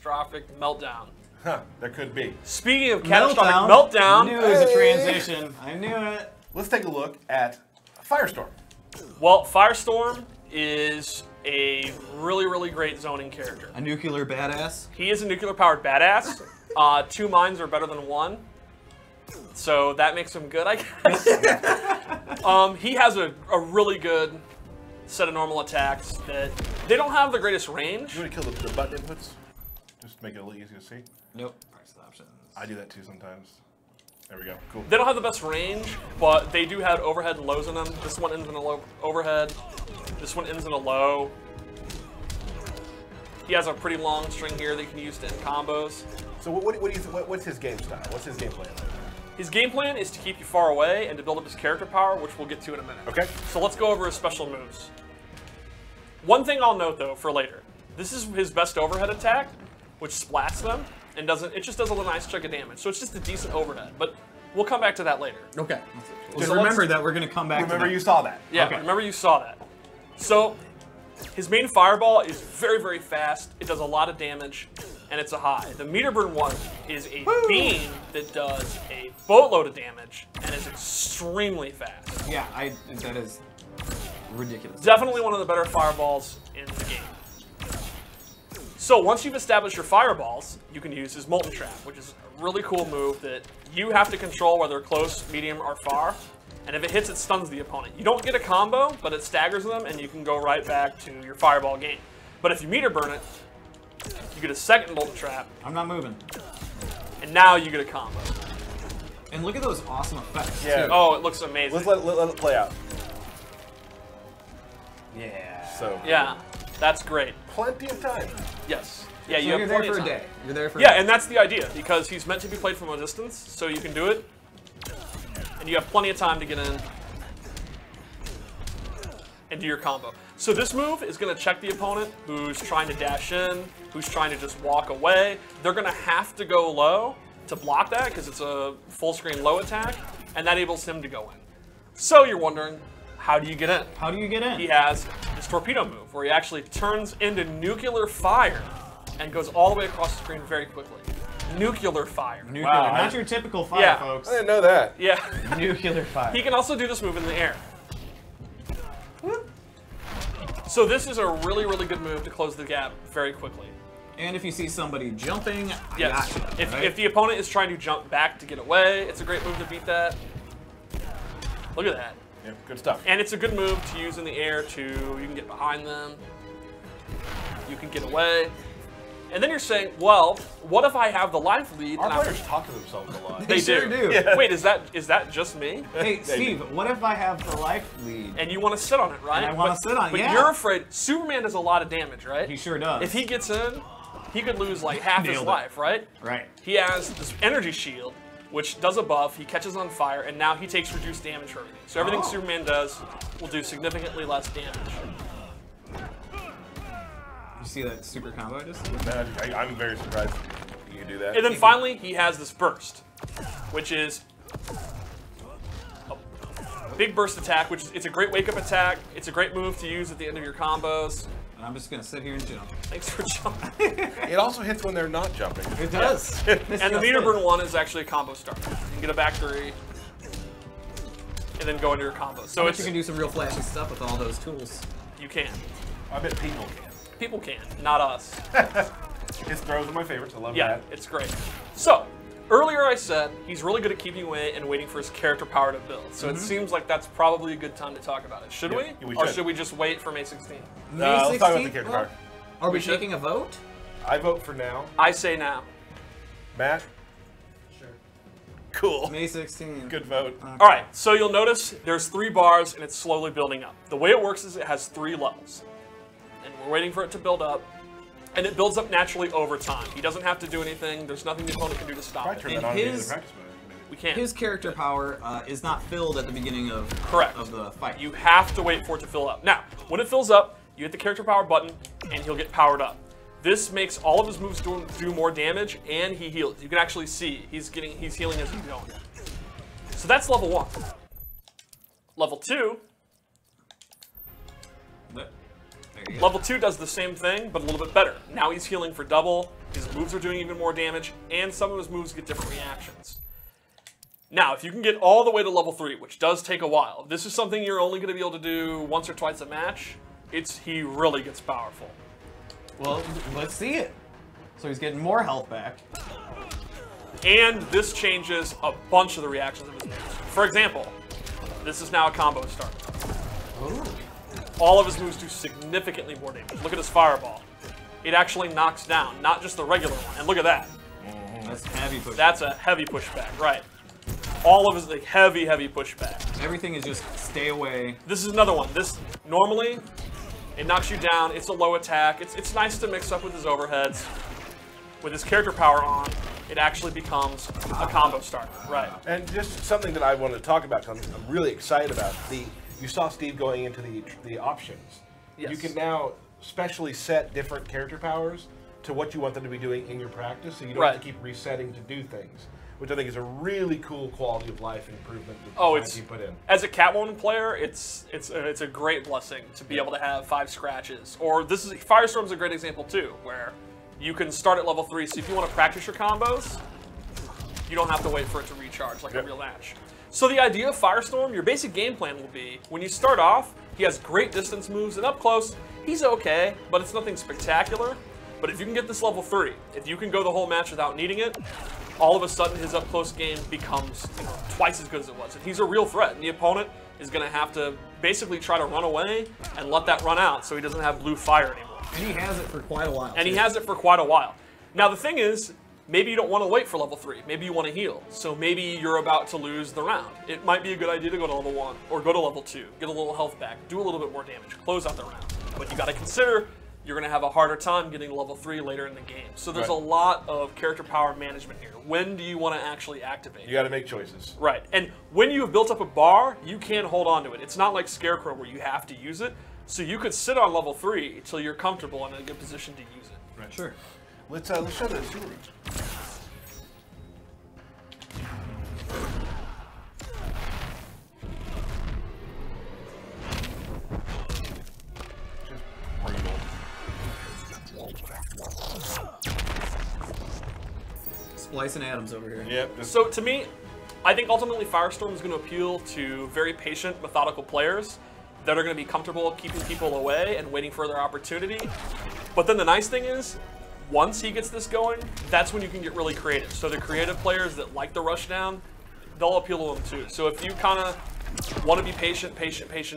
catastrophic meltdown. Huh, there could be. Speaking of catastrophic meltdown. I knew it was a transition. I knew it. Let's take a look at Firestorm. Well, Firestorm is a really, really great zoning character. A nuclear badass. He is a nuclear-powered badass. 2 mines are better than 1. So that makes him good, I guess. He has a really good set of normal attacks that they don't have the greatest range. You want to kill the button inputs? Just to make it a little easier to see? Nope. Price options. I do that too sometimes. There we go. Cool. They don't have the best range, but they do have overhead and lows in them. This one ends in a low overhead. This one ends in a low. He has a pretty long string here that you can use to end combos. So what do you think? What's his game style? What's his game plan? His game plan is to keep you far away and to build up his character power, which we'll get to in a minute. Okay. So let's go over his special moves. One thing I'll note though for later, this is his best overhead attack, which splats them and it just does a nice chunk of damage. So it's just a decent overhead, but we'll come back to that later. Okay. So Just remember that we're going to come back Remember to that. you saw that. Yeah, Okay. remember you saw that. So his main fireball is very, very fast. It does a lot of damage, and it's a high. The meter burn one is a beam that does a boatload of damage and is extremely fast. Yeah, that is ridiculous. Definitely one of the better fireballs in the game. So once you've established your fireballs, you can use his Molten Trap, which is a really cool move that you have to control whether close, medium, or far. And if it hits, it stuns the opponent. You don't get a combo, but it staggers them, and you can go right back to your fireball game. But if you meter burn it, you get a second Molten Trap, I'm not moving. and now you get a combo. And look at those awesome effects, Yeah. too. Oh, it looks amazing. Let's let it play out. Yeah. So Yeah, that's great. plenty of time. Yes. Yeah, So you you're have there plenty for of a time. day. You're there for Yeah, a day. and that's the idea, because he's meant to be played from a distance, so you can do it, and you have plenty of time to get in and do your combo. So this move is going to check the opponent who's trying to dash in, who's trying to just walk away. They're going to have to go low to block that, because it's a full screen low attack, and that enables him to go in. So you're wondering, how do you get in? How do you get in? He has this torpedo move, where he actually turns into nuclear fire and goes all the way across the screen very quickly. Nuclear fire. Nuclear. Wow. Not your typical fire, Yeah. folks. I didn't know that. Yeah. Nuclear fire. He can also do this move in the air. So this is a really, really good move to close the gap very quickly. And if you see somebody jumping, Yes. gotcha, If, right? if the opponent is trying to jump back to get away, it's a great move to beat that. Look at that. Yeah, good stuff. And it's a good move to use in the air you can get behind them, you can get away. And then you're saying, well, what if I have the life lead? Our and I'm- players talk to themselves a lot. They sure do. Yeah. Wait, is that just me? Hey, Steve, what if I have the life lead? And you want to sit on it, right? And I wanna sit on it, But yeah. you're afraid. Superman does a lot of damage, right? He sure does. If he gets in, he could lose like half his Nailed it. life, right? Right. He has this energy shield, which does a buff. He catches on fire, and now he takes reduced damage for everything. So everything Oh. Superman does will do significantly less damage. You see that super combo I just did? I'm very surprised you do that. And then finally, he has this burst, which is a big burst attack, which it's a great wake-up attack. It's a great move to use at the end of your combos. And I'm just going to sit here and jump. Thanks for jumping. It also hits when they're not jumping. It does. And the meter burn one is actually a combo start. You can get a back three, and then go into your combo. So But it's you can do some real flashy stuff with all those tools. you can. I bet people can. People can, not us. His throws are my favorites. I love Yeah, that. it's great. So, earlier I said he's really good at keeping away and waiting for his character power to build. So it seems like that's probably a good time to talk about it. Should we? Yeah, we Or should. should we just wait for May 16th? Let's talk about the character power. Are we We should. taking a vote? I vote for now. I say now. Matt? Sure. Cool. May 16th. Good vote. All right, so you'll notice there's 3 bars and it's slowly building up. The way it works is it has 3 levels. And we're waiting for it to build up. And it builds up naturally over time. He doesn't have to do anything. There's nothing the opponent can do to stop Probably it. turn And that on in the his- practice mode. maybe. We can't. His character power is not filled at the beginning of Correct. the fight. You have to wait for it to fill up. Now, when it fills up, you hit the character power button, and he'll get powered up. This makes all of his moves do more damage, and he heals. You can actually see he's healing as he's going. So that's level 1. Level 2. There you go. Level 2 does the same thing, but a little bit better. Now he's healing for double, his moves are doing even more damage, and some of his moves get different reactions. Now, if you can get all the way to level 3, which does take a while, this is something you're only going to be able to do once or twice a match, he really gets powerful. Well, let's see it. So he's getting more health back. And this changes a bunch of the reactions of his moves. For example, this is now a combo start. Ooh. All of his moves do significantly more damage. Look at his fireball. It actually knocks down, not just the regular one. And look at that. That's heavy pushback. That's a heavy pushback, right. All of his like, heavy, heavy pushback. Everything is just stay away. This is another one. This, normally, it knocks you down. It's a low attack. It's nice to mix up with his overheads. With his character power on, it actually becomes a combo starter, right. And just something that I wanted to talk about, because I'm really excited about, you saw Steve going into the options. Yes. You can now specially set different character powers to what you want them to be doing in your practice, so you don't have to keep resetting to do things, which I think is a really cool quality of life improvement that you put in. As a Catwoman player, it's a great blessing to be able to have 5 scratches. Or Firestorm's a great example too, where you can start at level 3, so if you want to practice your combos, you don't have to wait for it to recharge like a real match. So the idea of Firestorm, your basic game plan will be, when you start off, he has great distance moves, and up close, he's okay, but it's nothing spectacular. But if you can get this level 3, if you can go the whole match without needing it, all of a sudden his up-close game becomes twice as good as it was. And he's a real threat, and the opponent is going to have to basically try to run away and let that run out so he doesn't have blue fire anymore. And he has it for quite a while. And he has it for quite a while. Now the thing is, maybe you don't want to wait for level 3. Maybe you want to heal. So maybe you're about to lose the round. It might be a good idea to go to level 1 or go to level 2, get a little health back, do a little bit more damage, close out the round. But you got to consider you're going to have a harder time getting to level 3 later in the game. So there's a lot of character power management here. When do you want to actually activate? You got to make choices. Right. And when you have built up a bar, you can hold on to it. It's not like Scarecrow where you have to use it. So you could sit on level 3 until you're comfortable and in a good position to use it. Right. Sure. Let's show the sewer. Splicing atoms over here. Yep. So to me, I think ultimately Firestorm is going to appeal to very patient, methodical players that are going to be comfortable keeping people away and waiting for their opportunity. But then the nice thing is, once he gets this going, that's when you can get really creative. So the creative players that like the rush down, they'll appeal to them too. So if you kind of want to be patient,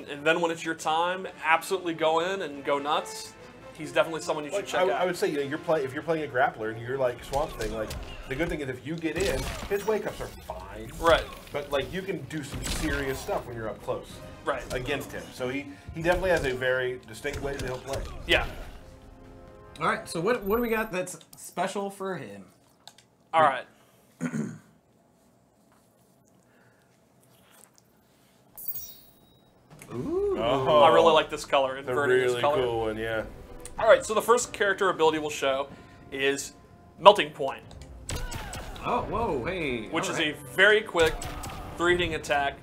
and then when it's your time, absolutely go in and go nuts, he's definitely someone you should check out. I would say, if you're playing a grappler and you're like Swamp Thing, like the good thing is if you get in, his wake ups are fine. Right. But like you can do some serious stuff when you're up close. Right. Against him. So he definitely has a very distinct way that he'll play. Yeah. All right. So what do we got that's special for him? All right. Ooh. Oh, I really like this color. the Inverted really this color. cool one, yeah. All right. So the first character ability we'll show is Melting Point, Oh, whoa, hey. which is all right. a very quick 3-hitting attack.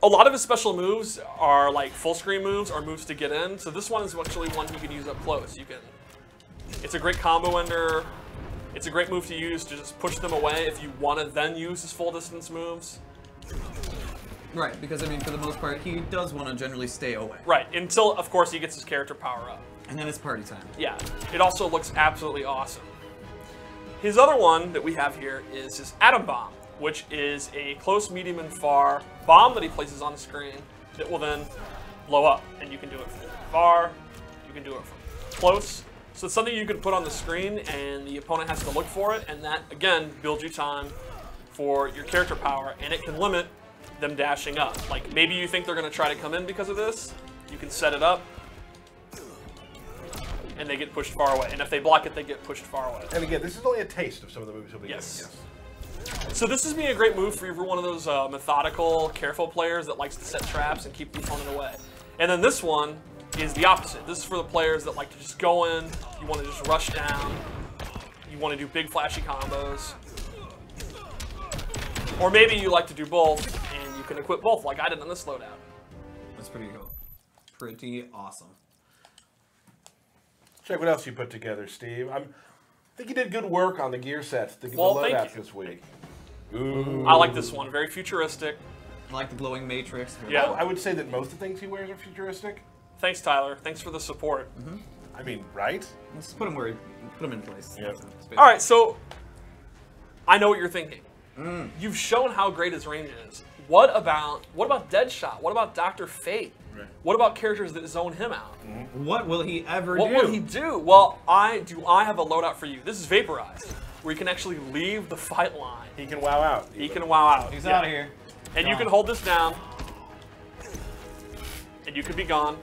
A lot of his special moves are like full screen moves or moves to get in. So this one is actually one you can use up close. It's a great combo ender. It's a great move to use to just push them away if you want to then use his full distance moves. Right, because I mean, for the most part, he does want to generally stay away. Right, until of course he gets his character power up. And then it's party time. Yeah, it also looks absolutely awesome. His other one that we have here is his Atom Bomb, which is a close, medium, and far bomb that he places on the screen that will then blow up. And you can do it from far, you can do it from close. So it's something you can put on the screen and the opponent has to look for it, and that, again, builds you time for your character power, and it can limit them dashing up. Like, maybe you think they're going to try to come in because of this, you can set it up, and they get pushed far away. And if they block it, they get pushed far away. And again, this is only a taste of some of the moves he'll be Yes. getting. Yes. So this is being a great move for one of those methodical, careful players that likes to set traps and keep the opponent away. And then this one is the opposite. This is for the players that like to just go in, you want to just rush down, you want to do big flashy combos. Or maybe you like to do both, and you can equip both like I did on this loadout. That's pretty cool. Pretty awesome. Check what else you put together, Steve. I think you did good work on the gear sets, the Well, loadouts thank you. this week. Ooh. I like this one. Very futuristic. I like the glowing matrix. Yeah. I would say that most of the things he wears are futuristic. Thanks, Tyler. Thanks for the support. I mean, right? Let's put him in place. Yeah. All right, so I know what you're thinking. You've shown how great his range is. What about Deadshot? What about Dr. Fate? Right. What about characters that zone him out? What will he ever do? What will he do? Well, I have a loadout for you. This is Vaporized, where you can actually leave the fight line. He can wow out. He can wow out. He's Yeah. out of here. And you Gone. can hold this down, and you can be gone.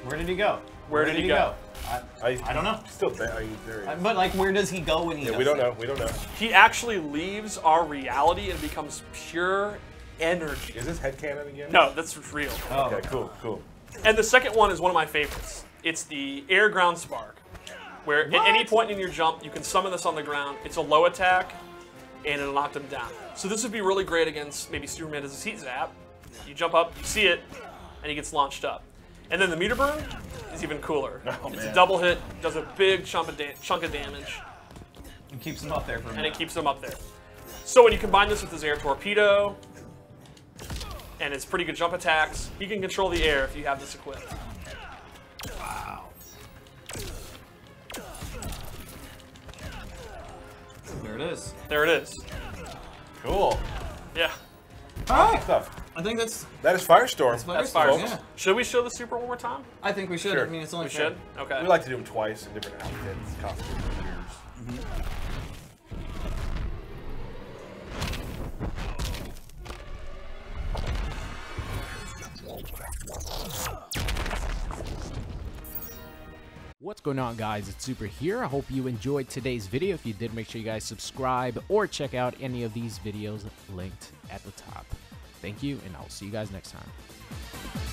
Where did he go? Where did he go? I don't know. Still there. But like, where does he go when he Yeah, does we don't that? know. We don't know. He actually leaves our reality and becomes pure energy. Is this headcanon again? No, that's real. Oh. Okay, cool. And the second one is one of my favorites. It's the air ground spark, where at any point in your jump, you can summon this on the ground. It's a low attack, and it'll knock them down. So this would be really great against maybe Superman does his heat zap. You jump up, you see it, and he gets launched up. And then the meter burn is even cooler. Oh, it's man. a double hit, does a big chunk of damage, It keeps him up there for a and minute. it keeps him up there. So when you combine this with his air torpedo, and his pretty good jump attacks, he can control the air if you have this equipped. Wow. There it is. There it is. Cool. Yeah. Alright. Stuff. I think that's That is Firestorm. That's Firestorm, fine. yeah. Should we show the super one more time? I think we should. Sure. I mean, it's only We fair. should? Okay. We like to do them twice in different outfits, costumes, gears. What's going on, guys? It's Super here. I hope you enjoyed today's video. If you did, make sure you guys subscribe or check out any of these videos linked at the top. Thank you, and I'll see you guys next time.